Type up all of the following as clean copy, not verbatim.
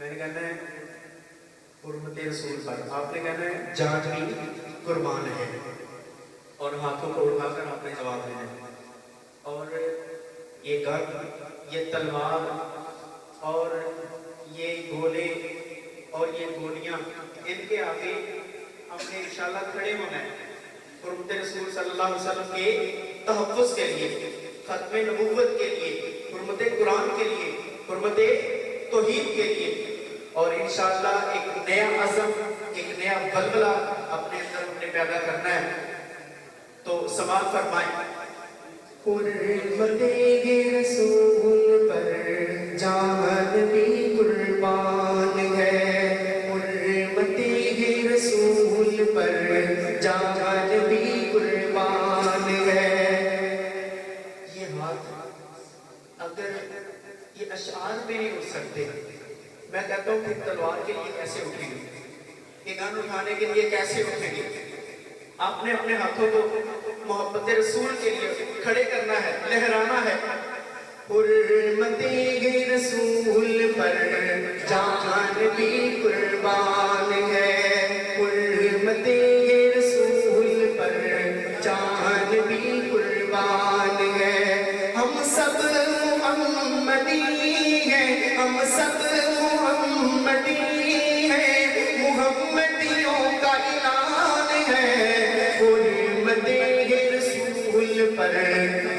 میں نے کہنا ہے حرمت رسول پر، آپ نے کہنا ہے جان بھی قربان ہے، اور ہاتھوں کو اٹھا کر آپ نے جواب دینا ہے. اور یہ گن، یہ تلوار اور یہ گولے اور یہ گولیاں، ان کے آگے ہم نے انشاءاللہ کھڑے ہونا ہے حرمت رسول صلی اللہ علیہ وسلم کے تحفظ کے لیے، ختم نبوت کے لیے، حرمت قرآن کے لیے، حرمت توحید کے لیے. اور انشاءاللہ ایک نیا عزم، ایک نیا بلبلہ اپنے اندر ہم نے پیدا کرنا ہے. تو سماعت فرمائیں. حرمت رسول پر جان بھی قربان ہے، حرمت رسول پر جان بھی قربان ہے. یہ ہاتھ اگر یہ اشعار پہ نہیں اٹھ سکتے، میں کہتا ہوں کہ تلوار کے لیے کیسے اٹھیں گے، یہ گن اٹھانے کے لیے کیسے اٹھیں گے؟ آپ نے اپنے ہاتھوں کو محبت رسول کے لیے کھڑے کرنا ہے، لہرانا ہے. حرمت رسول پر جان بھی قربان ہے، حرمت رسول پر جان بھی قربان ہے. ہم سب محمدی ہیں، ہم سب محمدی ہیں، محمدیوں کا اعلان ہے. حرمت رسول پر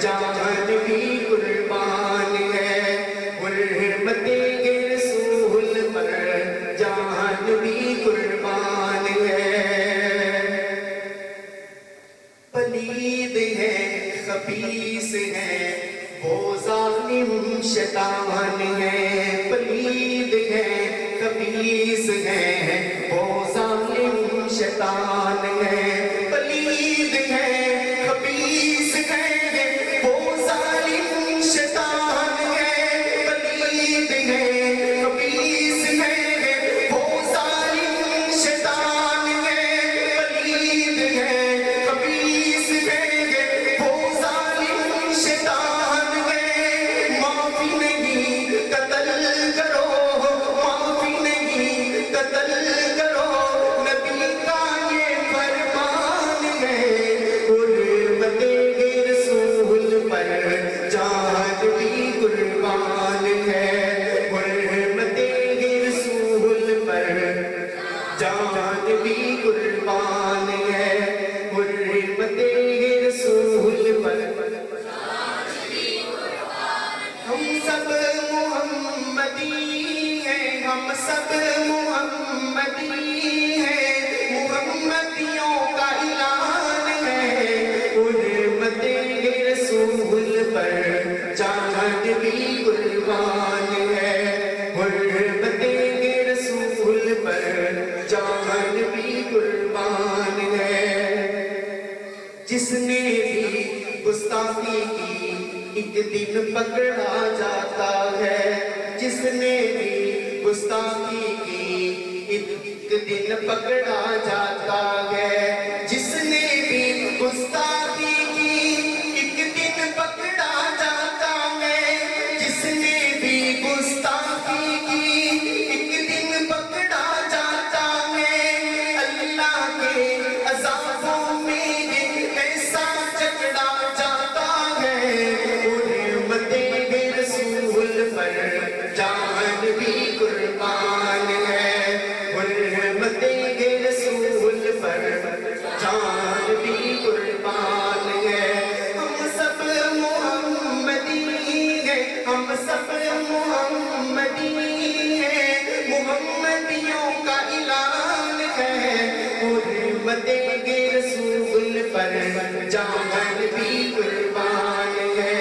جان بھی قربان ہے، حرمت رسول پر جان بھی قربان ہے. پلید ہے، خبیث ہے، وہ ظالم شیطان ہے. پلید ہے، خبیث ہے، وہ ظالم شیطان ہے. پلید ہے، خبیث ہے، وہ ظالم شیطان ہے. پلید ہے، خبیث ہے، وہ ظالم شیطان ہے. پلید ہے، خبیث ہے، وہ ظالم شیطان ہے. معافی نہیں، قتل کرو، معافی نہیں، قتل کرو، نبی کا یہ فرمان ہے. حرمت رسول پر جان بھی قربان ہے، حرمت رسول پر جان بھی قربان ہے. حرمت رسول پر ہم سب محمدی ہیں، ہم سب محمدی ہیں، محمدیوں کا اعلان ہے. حرمت رسول پر جان بھی قربان ہے، حرمت رسول پر جان بھی قربان ہے. جس نے بھی گستاخی کی ایک دن پکڑا جاتا ہے، جس نے بھی گستاخی کی ایک دن پکڑا جاتا ہے. جس نے بھی گستاخی کی ایک دن پکڑا جاتا ہے، جس نے بھی گستاخی کی ایک دن پکڑا جاتا ہے. اللہ کے عذابوں میں ایسا جکڑا جاتا ہے. حرمت رسول پر جان بھی قربان ہے، حرمت رسول پر جان بھی قربان ہے. ہم سب محمدی ہیں، ہم سب محمدی ہیں، محمدیوں کا اعلان ہے. حرمت رسول پر جان بھی قربان ہے.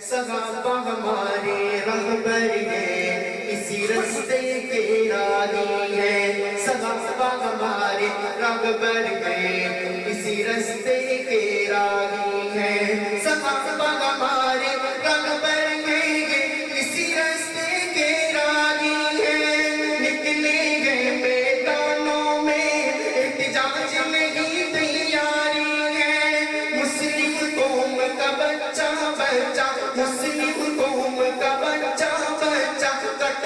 صحابہ ہمارے رہبر ہیں، اسی راستے کے راہی ہیں. صحابہ ہمارے رہبر ہیں، اسی راستے کے راہی ہیں. صحابہ ہمارے رہبر ہیں، اسی راستے کے راہی ہیں. نکلے گئے میدانوں میں احتجاج نہیں تیاری ہے. مسلم قوم کا بچہ بچہ، مسلم قوم کا بچہ بچہ کٹ